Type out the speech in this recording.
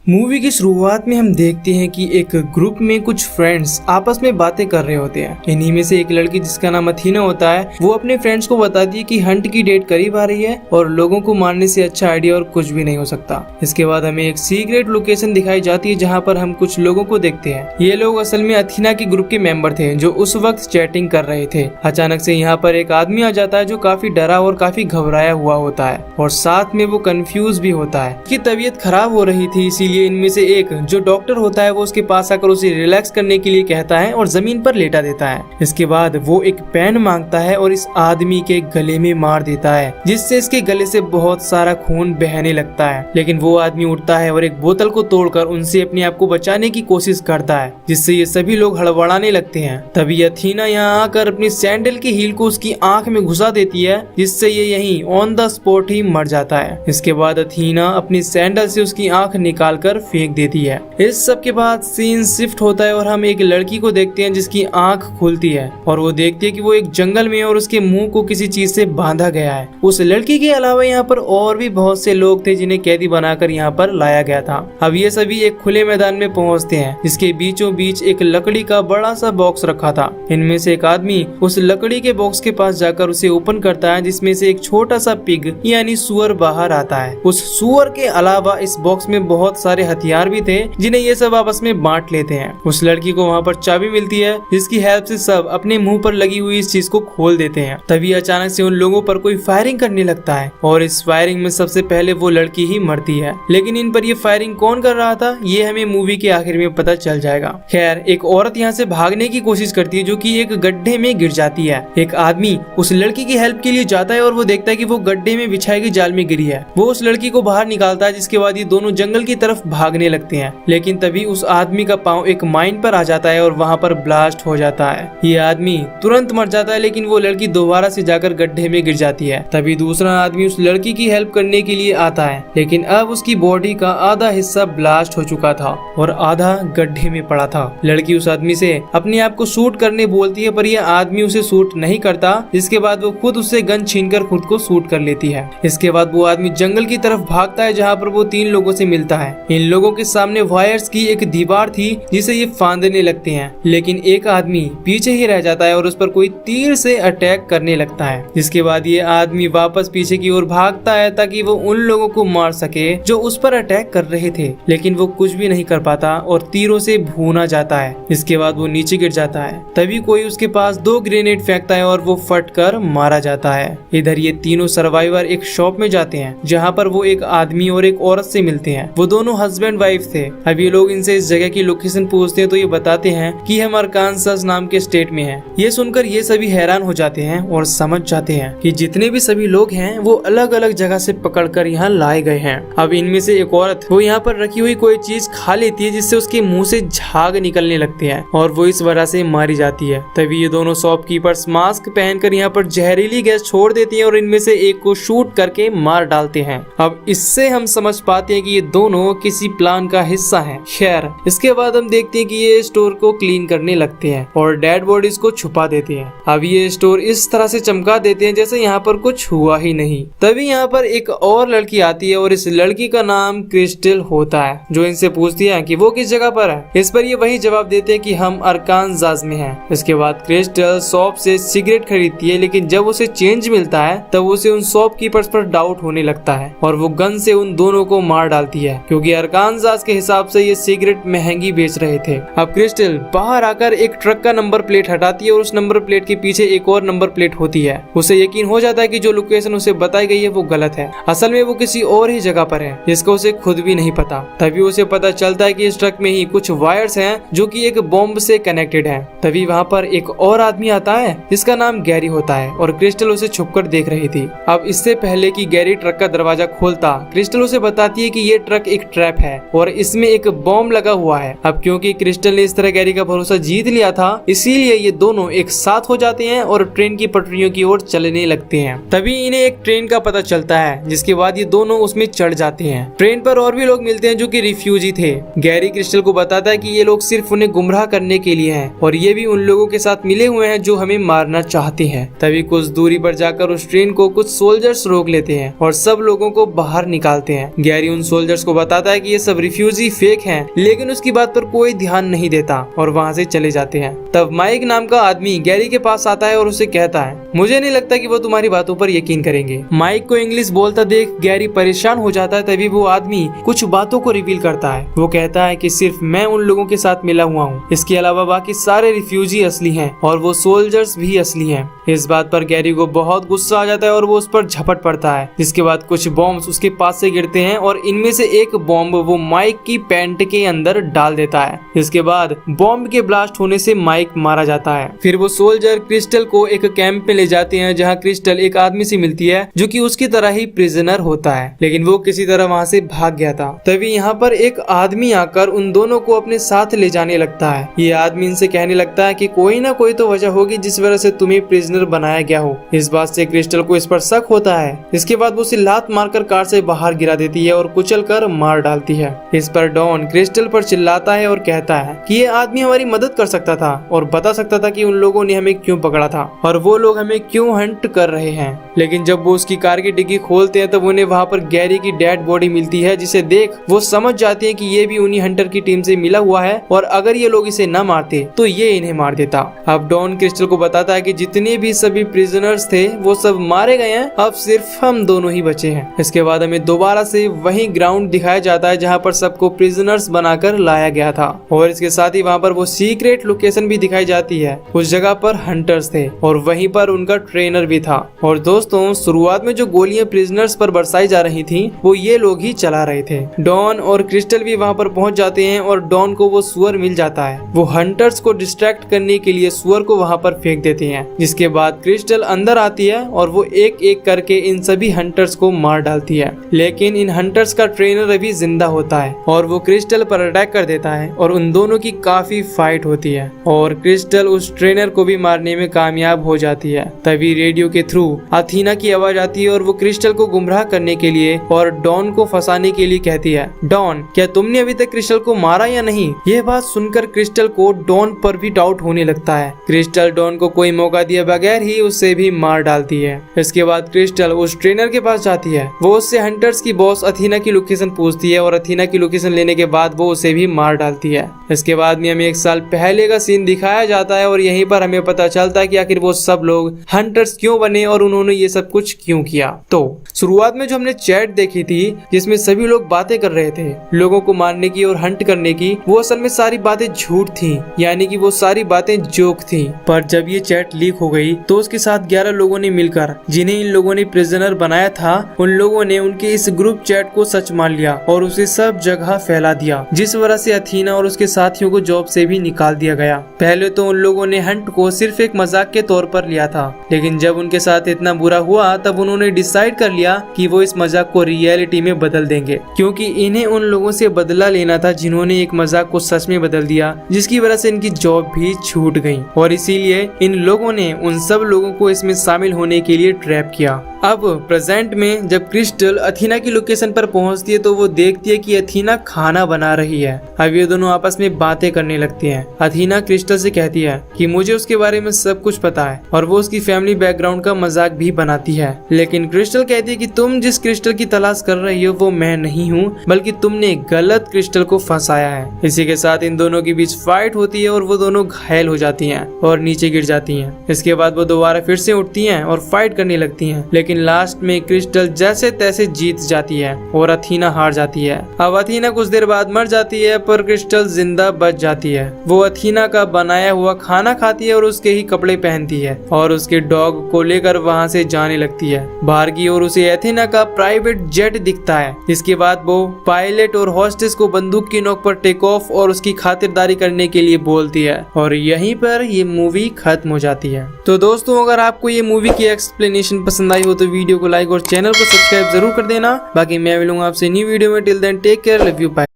Movie की शुरुआत में हम देखते हैं कि एक ग्रुप में कुछ फ्रेंड्स आपस में बातें कर रहे होते हैं। इन्हीं में से एक लड़की जिसका नाम अथीना होता है, वो अपने फ्रेंड्स को बताती है कि हंट की डेट करीब आ रही है और लोगों को मारने से अच्छा आइडिया और कुछ भी नहीं हो सकता। इसके बाद हमें एक सीक्रेट लोकेशन दिखाई जाती है जहाँ पर हम कुछ लोगों को देखते हैं। ये लोग असल में अथीना के ग्रुप के मेंबर थे जो उस वक्त चैटिंग कर रहे थे। अचानक से यहाँ पर एक आदमी आ जाता है जो काफी डरा और काफी घबराया हुआ होता है और साथ में वो कंफ्यूज भी होता है कि तबीयत खराब हो रही थी। इसीलिए इनमें से एक जो डॉक्टर होता है वो उसके पास आकर उसे रिलैक्स करने के लिए कहता है और जमीन पर लेटा देता है। इसके बाद वो एक पेन मांगता है और इस आदमी के गले में मार देता है, जिससे इसके गले से बहुत सारा खून बहने लगता है। लेकिन वो आदमी उठता है और एक बोतल को तोड़कर उनसे अपने आप को बचाने की कोशिश करता है, जिससे ये सभी लोग हड़बड़ाने लगते हैं। तभी अथीना यहाँ आकर अपनी सैंडल की हील को उसकी आंख में घुसा देती है, जिससे ये यहीं ऑन द स्पॉट ही मर जाता है। इसके बाद अथीना अपनी सैंडल से उसकी आंख निकाल कर फेंक देती है। इस सब के बाद सीन शिफ्ट होता है और हम एक लड़की को देखते हैं जिसकी आंख खुलती है और वो देखती है कि वो एक जंगल में है और उसके मुंह को किसी चीज से बांधा गया है। उस लड़की के अलावा यहाँ पर और भी बहुत से लोग थे जिन्हें कैदी बनाकर यहाँ पर लाया गया था। अब ये सभी एक खुले मैदान में पहुँचते हैं जिसके बीचों बीच एक लकड़ी का बड़ा सा बॉक्स रखा था। इनमें से एक आदमी उस लकड़ी के बॉक्स के पास जाकर उसे ओपन करता है, जिसमें से एक छोटा सा पिग यानी सुअर बाहर आता है। उस सुअर के अलावा इस बॉक्स में बहुत सारे हथियार भी थे जिन्हें ये सब आपस में बांट लेते हैं। उस लड़की को वहाँ पर चाबी मिलती है जिसकी हेल्प से सब अपने मुंह पर लगी हुई इस चीज को खोल देते हैं। तभी अचानक से उन लोगों पर कोई फायरिंग करने लगता है और इस फायरिंग में सबसे पहले वो लड़की ही मरती है। लेकिन इन पर ये फायरिंग कौन कर रहा था ये हमें मूवी के आखिर में पता चल जाएगा। खैर, एक औरत यहाँ से भागने की कोशिश करती है जो कि एक गड्ढे में गिर जाती है। एक आदमी उस लड़की की हेल्प के लिए जाता है और वो देखता है कि वो गड्ढे में बिछाई गई जाल में गिरी है। वो उस लड़की को बाहर निकालता है, जिसके बाद ये दोनों जंगल की तरफ भागने लगते हैं। लेकिन तभी उस आदमी का पांव एक माइन पर आ जाता है और वहाँ पर ब्लास्ट हो जाता है। ये आदमी तुरंत मर जाता है, लेकिन वो लड़की दोबारा से जाकर गड्ढे में गिर जाती है। तभी दूसरा आदमी उस लड़की की हेल्प करने के लिए आता है, लेकिन अब उसकी बॉडी का आधा हिस्सा ब्लास्ट हो चुका था और आधा गड्ढे में पड़ा था। लड़की उस आदमी से अपने आप को शूट करने बोलती है, पर यह आदमी उसे शूट नहीं करता। जिसके बाद वो खुद उससे गन छीनकर खुद को शूट कर लेती है। इसके बाद वो आदमी जंगल की तरफ भागता है जहाँ पर वो 3 लोगों से मिलता है। इन लोगों के सामने वायर्स की एक दीवार थी जिसे ये फांदने लगते हैं, लेकिन एक आदमी पीछे ही रह जाता है और उस पर कोई तीर से अटैक करने लगता है। जिसके बाद ये आदमी वापस पीछे की ओर भागता है ताकि वो उन लोगों को मार सके जो उस पर अटैक कर रहे थे, लेकिन वो कुछ भी नहीं कर पाता और तीरों से भूना जाता है। इसके बाद वो नीचे गिर जाता है। तभी कोई उसके पास 2 ग्रेनेड फेंकता है और वो फट कर मारा जाता है। इधर ये तीनों सर्वाइवर एक शॉप में जाते हैं जहाँ पर वो एक आदमी और एक औरत से मिलते हैं। वो दोनों हस्बैंड वाइफ थे। अब ये लोग इनसे इस जगह की लोकेशन पूछते हैं तो ये बताते हैं कि हम अरकानसास नाम के स्टेट में हैं। ये सुनकर ये सभी हैरान हो जाते हैं और समझ जाते हैं कि जितने भी सभी लोग हैं वो अलग अलग जगह से पकड़कर यहाँ लाए गए हैं। अब इनमें से एक औरत वो यहाँ पर रखी हुई कोई चीज खा लेती है, जिससे उसके मुंह से झाग निकलने लगते हैं और वो इस वजह से मारी जाती है। तभी ये दोनों शॉपकीपर्स मास्क पहनकर यहाँ पर जहरीली गैस छोड़ देती है और इनमें से एक को शूट करके मार डालते हैं। अब इससे हम समझ पाते हैं कि ये दोनों किसी प्लान का हिस्सा है। खैर, इसके बाद हम देखते हैं कि ये स्टोर को क्लीन करने लगते हैं और डेड बॉडीज को छुपा देते हैं। अब ये स्टोर इस तरह से चमका देते हैं जैसे यहाँ पर कुछ हुआ ही नहीं। तभी यहाँ पर एक और लड़की आती है और इस लड़की का नाम क्रिस्टल होता है, जो इनसे पूछती है कि वो किस जगह पर है। इस पर ये वही जवाब देते हैं कि हम अरकानसास में हैं। इसके बाद क्रिस्टल शॉप से सिगरेट खरीदती है, लेकिन जब उसे चेंज मिलता है तब उसे उन शॉपकीपर्स पर डाउट होने लगता है और वो गन से उन दोनों को मार डालती है, क्योंकि अरकानसास के हिसाब से ये सिगरेट महंगी बेच रहे थे। अब क्रिस्टल बाहर आकर एक ट्रक का नंबर प्लेट हटाती है और उस नंबर प्लेट के पीछे एक और नंबर प्लेट होती है। उसे यकीन हो जाता है कि जो लोकेशन उसे बताई गई है वो गलत है। असल में वो किसी और ही जगह पर है, जिसका उसे खुद भी नहीं पता। तभी उसे पता चलता है कि इस ट्रक में ही कुछ वायर्स हैं जो कि एक बॉम्ब से कनेक्टेड हैं। तभी वहाँ पर एक और आदमी आता है जिसका नाम गैरी होता है और क्रिस्टल उसे छुपकर देख रही थी। अब इससे पहले कि गैरी ट्रक का दरवाजा खोलता, क्रिस्टल उसे बताती है कि ये ट्रक एक ट्रैप है और इसमें एक बॉम्ब लगा हुआ है। अब क्योंकि क्रिस्टल ने इस तरह गैरी का भरोसा जीत लिया था, इसीलिए ये दोनों एक साथ हो जाते हैं और ट्रेन की पटरियों की ओर चलने लगते हैं। तभी इन्हें एक ट्रेन का पता चलता है, जिसके बाद ये दोनों उसमें चढ़ जाते हैं। ट्रेन पर और भी लोग मिलते हैं जो कि रिफ्यूजी थे। गैरी क्रिस्टल को बताता है कि ये लोग सिर्फ उन्हें गुमराह करने के लिए हैं और ये भी उन लोगों के साथ मिले हुए हैं जो हमें मारना चाहते हैं। तभी कुछ दूरी पर जाकर उस ट्रेन को कुछ सोल्जर्स रोक लेते हैं और सब लोगों को बाहर निकालते हैं। गैरी उन सोल्जर्स को बताता बताता है कि ये सब रिफ्यूजी फेक हैं, लेकिन उसकी बात पर कोई ध्यान नहीं देता और वहाँ से चले जाते हैं। तब माइक नाम का आदमी गैरी के पास आता है और उसे कहता है, मुझे नहीं लगता कि वो तुम्हारी बातों पर यकीन करेंगे। माइक को इंग्लिश बोलता देख गैरी परेशान हो जाता है। तभी वो आदमी कुछ बातों को रिवील करता है। वो कहता है कि सिर्फ मैं उन लोगों के साथ मिला हुआ हूँ, इसके अलावा बाकी सारे रिफ्यूजी असली हैं और वो सोल्जर्स भी असली हैं। इस बात पर गैरी को बहुत गुस्सा आ जाता है और वो उस पर झपट पड़ता है, जिसके बाद कुछ बॉम्ब्स उसके पास से गिरते हैं और इनमें से एक बॉम्ब वो माइक की पैंट के अंदर डाल देता है। इसके बाद बॉम्ब के ब्लास्ट होने से माइक मारा जाता है। फिर वो सोल्जर क्रिस्टल को एक कैंप में ले जाते हैं, जहाँ क्रिस्टल एक आदमी से मिलती है जो कि उसकी तरह ही प्रिजनर होता है, लेकिन वो किसी तरह वहाँ से भाग गया था। तभी यहाँ पर एक आदमी आकर उन दोनों को अपने साथ ले जाने लगता है। ये आदमी इनसे कहने लगता है कि कोई ना कोई तो वजह होगी जिस वजह से तुम्हें प्रिजनर बनाया गया हो। इस बात से क्रिस्टल को इस पर शक होता है। इसके बाद वो उसे लात मारकर कार से बाहर गिरा देती है और कुचल कर मार डालती है। इस पर डॉन क्रिस्टल पर चिल्लाता है और कहता है कि ये आदमी हमारी मदद कर सकता था और बता सकता था कि उन लोगों ने हमें क्यों पकड़ा था और वो लोग हमें क्यों हंट कर रहे हैं। लेकिन जब वो उसकी कार की डिग्गी खोलते हैं तब उन्हें वहाँ पर गैरी की डेड बॉडी मिलती है, जिसे देख वो समझ जाते हैं कि ये भी उन्हीं हंटर की टीम से मिला हुआ है और अगर ये लोग इसे न मारते तो ये इन्हें मार देता। अब डॉन क्रिस्टल को बताता है कि जितने भी सभी प्रिजनर्स थे वो सब मारे गए हैं, अब सिर्फ हम दोनों ही बचे हैं। इसके बाद हमें दोबारा से वही ग्राउंड दिखाया जाता है जहाँ पर सबको प्रिजनर्स बनाकर लाया गया था और इसके साथ ही वहाँ पर वो सीक्रेट लोकेशन भी दिखाई जाती है। उस जगह पर हंटर्स थे और वहीं पर उनका ट्रेनर भी था। और दोस्तों, शुरुआत में जो गोलियां प्रिजनर्स पर बरसाई जा रही थी वो ये लोग ही चला रहे थे। डॉन और क्रिस्टल भी वहाँ पर पहुँच जाते हैं और डॉन को वो सुअर मिल जाता है। वो हंटर्स को डिस्ट्रैक्ट करने के लिए सुअर को वहाँ पर फेंक देते हैं, जिसके बाद क्रिस्टल अंदर आती है और वो एक एक करके इन सभी हंटर्स को मार डालती है। लेकिन इन हंटर्स का ट्रेनर अभी जिंदा होता है और वो क्रिस्टल पर अटैक कर देता है और उन दोनों की काफी फाइट होती है और क्रिस्टल उस ट्रेनर को भी मारने में कामयाब हो जाती है। तभी रेडियो के थ्रू अथीना की आवाज आती है और वो क्रिस्टल को गुमराह करने के लिए और डॉन को फंसाने के लिए कहती है, डॉन क्या तुमने अभी तक क्रिस्टल को मारा या नहीं? यह बात सुनकर क्रिस्टल को डॉन पर भी डाउट होने लगता है। क्रिस्टल डॉन को कोई मौका दिए बगैर ही उसे भी मार डालती है। इसके बाद क्रिस्टल उस ट्रेनर के पास जाती है। वो उससे हंटर्स की बॉस अथीना की लोकेशन पूछती है और अथीना की लोकेशन लेने के बाद वो उसे भी मार डालती है। इसके बाद में हमें 1 साल पहले का सीन दिखाया जाता है और यहीं पर हमें पता चलता है कि आखिर वो सब लोग हंटर्स क्यों बने और उन्होंने ये सब कुछ क्यों किया। तो शुरुआत में जो हमने चैट देखी थी जिसमें सभी लोग बातें कर रहे थे लोगों को मारने की और हंट करने की, वो असल में सारी बातें झूठ थी, यानी कि वो सारी बातें जोक थी। पर जब ये चैट लीक हो गई तो उसके साथ 11 लोगों ने मिलकर, जिन्हें इन लोगों ने प्रिजनर बनाया था, उन लोगों ने उनके इस ग्रुप चैट को सच मान लिया और उसे सब जगह फैला दिया, जिस वजह से अथीना और उसके साथियों को जॉब से भी निकाल दिया गया। पहले तो उन लोगों ने हंट को सिर्फ एक मजाक के तौर पर लिया था, लेकिन जब उनके साथ इतना बुरा हुआ तब उन्होंने डिसाइड कर लिया कि वो इस मजाक को रियलिटी में बदल देंगे, क्योंकि इन्हें उन लोगों से बदला लेना था जिन्होंने एक मजाक को सच में बदल दिया, जिसकी वजह से इनकी जॉब भी छूट गई। और इसीलिए इन लोगों ने उन सब लोगों को इसमें शामिल होने के लिए ट्रैप किया। अब प्रेजेंट में जब क्रिस्टल अथीना की लोकेशन पर पहुंचती है तो वो देखती है कि अथीना खाना बना रही है। अब ये दोनों आपस में बातें करने लगती हैं। अथीना क्रिस्टल से कहती है कि मुझे उसके बारे में सब कुछ पता है और वो उसकी फैमिली बैकग्राउंड का मजाक भी बनाती है, लेकिन क्रिस्टल कहती है कि तुम जिस क्रिस्टल की तलाश कर रही हो वो मैं नहीं हूँ, बल्कि तुमने गलत क्रिस्टल को फंसाया है। इसी के साथ इन दोनों के बीच फाइट होती है और वो दोनों घायल हो जाती हैं और नीचे गिर जाती हैं। इसके बाद वो दोबारा फिर से उठती हैं और फाइट करने लगती हैं, लेकिन लास्ट में क्रिस्टल जैसे तैसे जीत जाती है और अथीना हार जाती है। अब अथीना कुछ देर बाद मर जाती है पर क्रिस्टल जिंदा बच जाती है। वो अथीना का बनाया हुआ खाना खाती है और उसके ही कपड़े पहनती है और उसके डॉग को लेकर वहाँ से जाने लगती है। बाहर की ओर उसे अथीना का प्राइवेट जेट दिखता है। इसके बाद वो पायलट और हॉस्टेस को बंदूक की नोक पर टेक ऑफ और उसकी खातिरदारी करने के लिए बोलती है और यहीं पर ये मूवी खत्म हो जाती है। तो दोस्तों, अगर आपको ये मूवी की एक्सप्लेनेशन पसंद आई हो तो वीडियो को लाइक और चैनल को सब्सक्राइब जरूर कर देना। बाकी मैं मिलूंगा आपसे न्यू वीडियो में। Till then take care, love you, bye.